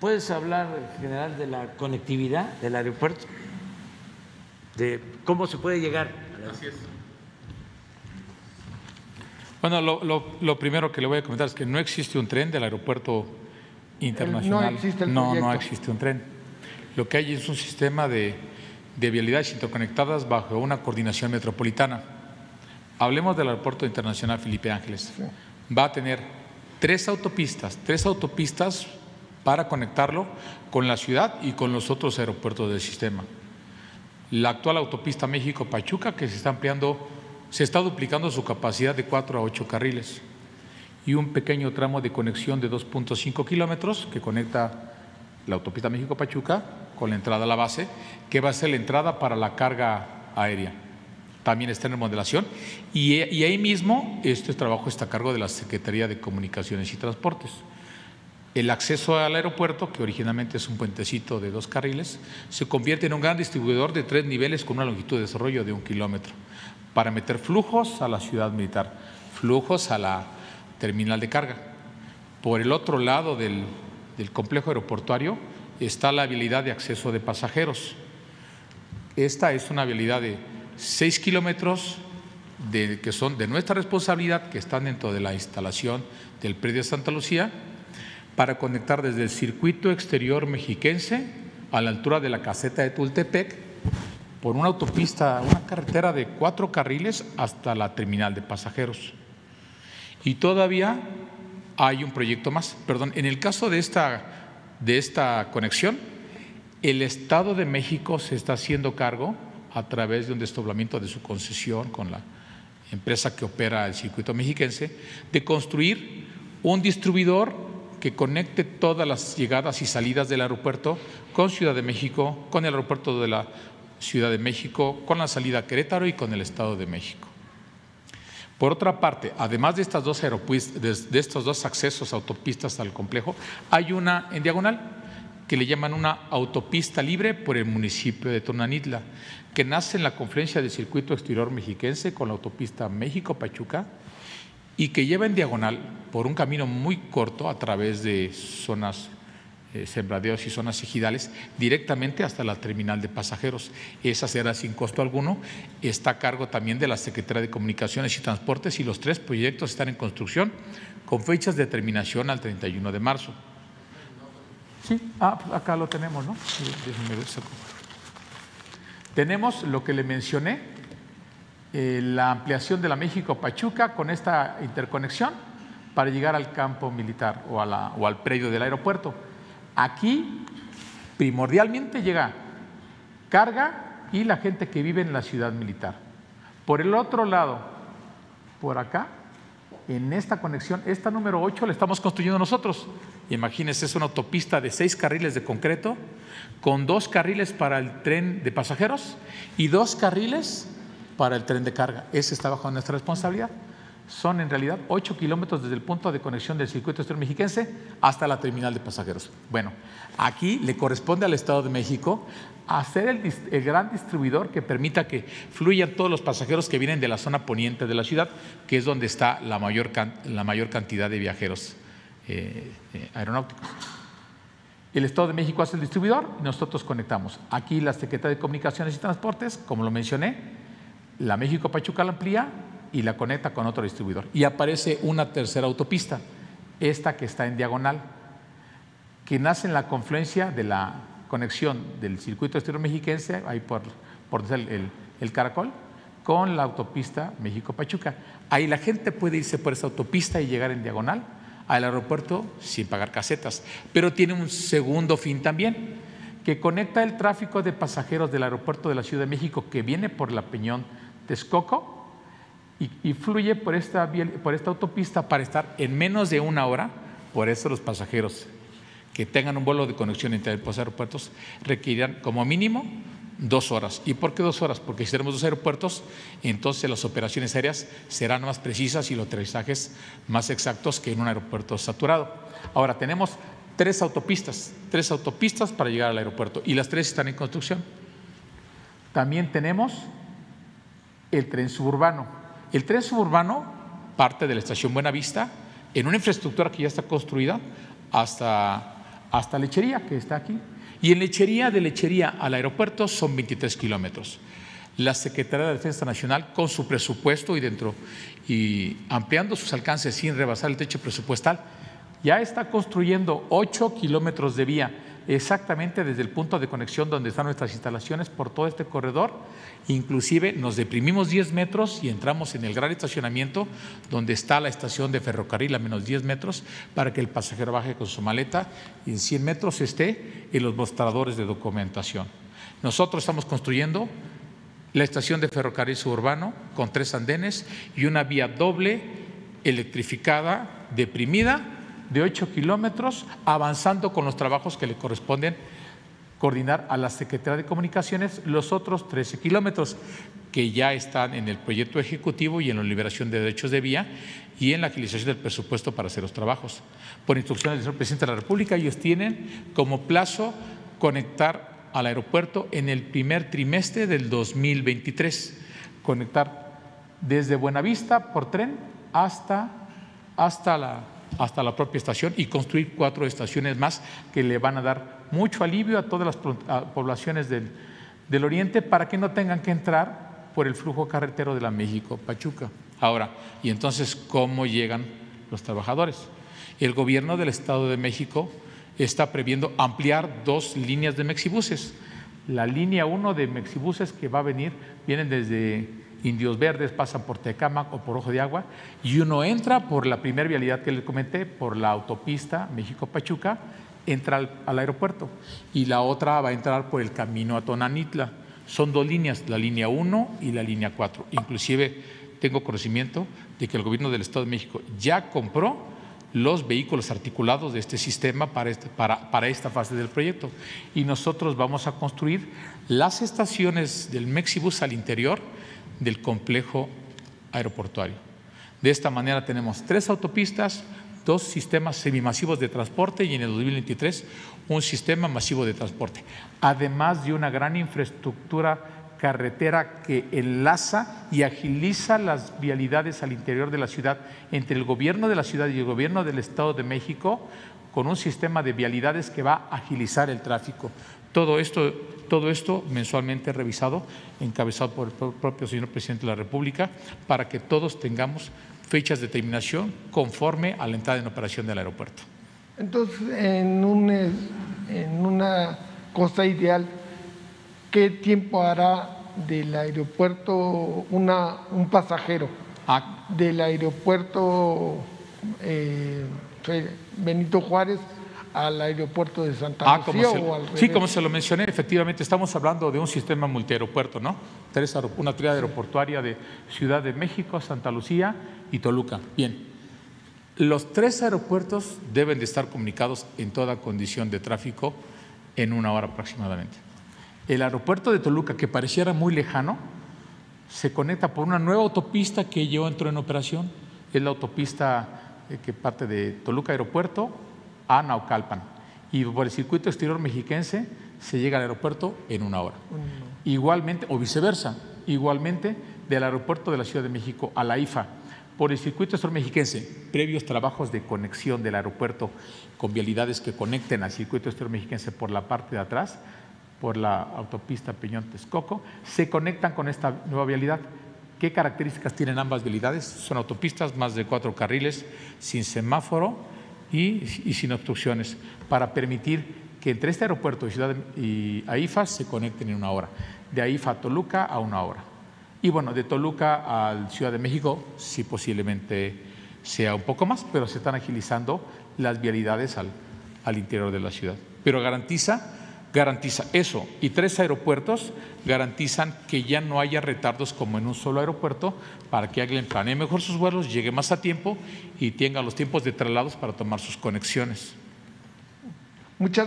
¿Puedes hablar en general de la conectividad del aeropuerto? De cómo se puede llegar. Así es. Bueno, lo primero que le voy a comentar es que no existe un tren del aeropuerto internacional. No existe el proyecto. No existe un tren. Lo que hay es un sistema de vialidades interconectadas bajo una coordinación metropolitana. Hablemos del aeropuerto internacional Felipe Ángeles. Sí. Va a tener tres autopistas para conectarlo con la ciudad y con los otros aeropuertos del sistema. La actual autopista México-Pachuca, que se está ampliando, se está duplicando su capacidad de 4 a 8 carriles, y un pequeño tramo de conexión de 2.5 kilómetros que conecta la autopista México-Pachuca con la entrada a la base, que va a ser la entrada para la carga aérea. También está en remodelación y ahí mismo este trabajo está a cargo de la Secretaría de Comunicaciones y Transportes. El acceso al aeropuerto, que originalmente es un puentecito de 2 carriles, se convierte en un gran distribuidor de 3 niveles con una longitud de desarrollo de 1 kilómetro para meter flujos a la ciudad militar, flujos a la terminal de carga. Por el otro lado del complejo aeroportuario está la vialidad de acceso de pasajeros. Esta es una vialidad de 6 kilómetros que son de nuestra responsabilidad, que están dentro de la instalación del predio de Santa Lucía, para conectar desde el circuito exterior mexiquense a la altura de la caseta de Tultepec por una autopista, una carretera de 4 carriles hasta la terminal de pasajeros. Y todavía hay un proyecto más. Perdón, en el caso de esta conexión, el Estado de México se está haciendo cargo a través de un desdoblamiento de su concesión con la empresa que opera el circuito mexiquense, de construir un distribuidor que conecte todas las llegadas y salidas del aeropuerto con Ciudad de México, con el aeropuerto de la Ciudad de México, con la salida a Querétaro y con el Estado de México. Por otra parte, además de estos dos accesos a autopistas al complejo, hay una en diagonal que le llaman una autopista libre por el municipio de Tonanitla, que nace en la confluencia del circuito exterior mexiquense con la autopista México-Pachuca y que lleva en diagonal por un camino muy corto a través de zonas sembradíos y zonas ejidales directamente hasta la terminal de pasajeros. Esa será sin costo alguno, está a cargo también de la Secretaría de Comunicaciones y Transportes y los 3 proyectos están en construcción con fechas de terminación al 31 de marzo. Sí, acá lo tenemos, ¿no? Déjenme ver. Tenemos lo que le mencioné, la ampliación de la México-Pachuca con esta interconexión para llegar al campo militar o al predio del aeropuerto. Aquí primordialmente llega carga y la gente que vive en la ciudad militar. Por el otro lado, por acá, en esta conexión, esta número 8 la estamos construyendo nosotros. Imagínense, es una autopista de 6 carriles de concreto con 2 carriles para el tren de pasajeros y 2 carriles para el tren de carga. Ese está bajo nuestra responsabilidad. Son en realidad 8 kilómetros desde el punto de conexión del circuito exterior mexiquense hasta la terminal de pasajeros. Bueno, aquí le corresponde al Estado de México hacer el gran distribuidor que permita que fluyan todos los pasajeros que vienen de la zona poniente de la ciudad, que es donde está la mayor cantidad de viajeros aeronáuticos. El Estado de México hace el distribuidor y nosotros conectamos. Aquí la Secretaría de Comunicaciones y Transportes, como lo mencioné, la México-Pachuca la amplía y la conecta con otro distribuidor. Y aparece una tercera autopista, esta que está en diagonal, que nace en la confluencia de la conexión del circuito exterior mexiquense, ahí por el Caracol, con la autopista México-Pachuca. Ahí la gente puede irse por esa autopista y llegar en diagonal al aeropuerto sin pagar casetas, pero tiene un segundo fin también, que conecta el tráfico de pasajeros del aeropuerto de la Ciudad de México que viene por la Peñón Texcoco y fluye por esta autopista para estar en menos de 1 hora. Por eso los pasajeros que tengan un vuelo de conexión entre los aeropuertos requerirán como mínimo 2 horas. ¿Y por qué 2 horas? Porque si tenemos 2 aeropuertos, entonces las operaciones aéreas serán más precisas y los aterrizajes más exactos que en un aeropuerto saturado. Ahora tenemos 3 autopistas para llegar al aeropuerto y las 3 están en construcción. También tenemos el tren suburbano. El tren suburbano parte de la estación Buenavista en una infraestructura que ya está construida hasta hasta Lechería, que está aquí. Y en Lechería, de Lechería al aeropuerto son 23 kilómetros. La Secretaría de Defensa Nacional, con su presupuesto y ampliando sus alcances sin rebasar el techo presupuestal, ya está construyendo 8 kilómetros de vía, exactamente desde el punto de conexión donde están nuestras instalaciones por todo este corredor. Inclusive nos deprimimos 10 metros y entramos en el gran estacionamiento donde está la estación de ferrocarril a menos 10 metros para que el pasajero baje con su maleta y en 100 metros esté en los mostradores de documentación. Nosotros estamos construyendo la estación de ferrocarril suburbano con 3 andenes y una vía doble electrificada, deprimida, de 8 kilómetros, avanzando con los trabajos que le corresponden coordinar a la Secretaría de Comunicaciones los otros 13 kilómetros que ya están en el proyecto ejecutivo y en la liberación de derechos de vía y en la agilización del presupuesto para hacer los trabajos. Por instrucciones del señor Presidente de la República, ellos tienen como plazo conectar al aeropuerto en el primer trimestre del 2023, conectar desde Buenavista por tren hasta la propia estación y construir 4 estaciones más que le van a dar mucho alivio a todas las poblaciones del oriente para que no tengan que entrar por el flujo carretero de la México-Pachuca. Ahora, y entonces, ¿cómo llegan los trabajadores? El gobierno del Estado de México está previendo ampliar 2 líneas de mexibuses. La línea 1 de mexibuses que va a venir, vienen desde Indios Verdes, pasan por Tecámac o por Ojo de Agua, y uno entra por la primera vialidad que les comenté, por la autopista México-Pachuca, entra al aeropuerto, y la otra va a entrar por el camino a Tonanitla. Son 2 líneas, la línea 1 y la línea 4. Inclusive tengo conocimiento de que el gobierno del Estado de México ya compró los vehículos articulados de este sistema para esta fase del proyecto, y nosotros vamos a construir las estaciones del Mexibus al interior del complejo aeroportuario. De esta manera tenemos 3 autopistas, 2 sistemas semimasivos de transporte y en el 2023 un sistema masivo de transporte, además de una gran infraestructura carretera que enlaza y agiliza las vialidades al interior de la ciudad entre el gobierno de la ciudad y el gobierno del Estado de México, con un sistema de vialidades que va a agilizar el tráfico. Todo esto mensualmente revisado, encabezado por el propio señor Presidente de la República, para que todos tengamos fechas de terminación conforme a la entrada en operación del aeropuerto. Entonces, en una cosa ideal, ¿qué tiempo hará del aeropuerto un pasajero del aeropuerto Benito Juárez al aeropuerto de Santa Lucía o al revés? Sí, como se lo mencioné, efectivamente estamos hablando de un sistema multiaeropuerto, ¿no? Una tríada aeroportuaria de Ciudad de México, Santa Lucía y Toluca. Bien, los 3 aeropuertos deben de estar comunicados en toda condición de tráfico en 1 hora aproximadamente. El aeropuerto de Toluca, que pareciera muy lejano, se conecta por una nueva autopista que ya entró en operación. Es la autopista que parte de Toluca Aeropuerto a Naucalpan, y por el circuito exterior mexiquense se llega al aeropuerto en 1 hora. Igualmente, o viceversa, igualmente del aeropuerto de la Ciudad de México a la IFA, por el circuito exterior mexiquense, previos trabajos de conexión del aeropuerto con vialidades que conecten al circuito exterior mexiquense por la parte de atrás, por la autopista Peñón-Texcoco, se conectan con esta nueva vialidad. ¿Qué características tienen ambas vialidades? Son autopistas, más de 4 carriles, sin semáforo y sin obstrucciones, para permitir que entre este aeropuerto y AIFA se conecten en 1 hora, de AIFA a Toluca a 1 hora. Y bueno, de Toluca a Ciudad de México sí posiblemente sea un poco más, pero se están agilizando las vialidades al interior de la ciudad. Pero garantiza eso, y 3 aeropuertos garantizan que ya no haya retardos como en un solo aeropuerto, para que alguien planee mejor sus vuelos, llegue más a tiempo y tenga los tiempos de traslados para tomar sus conexiones. Muchas gracias.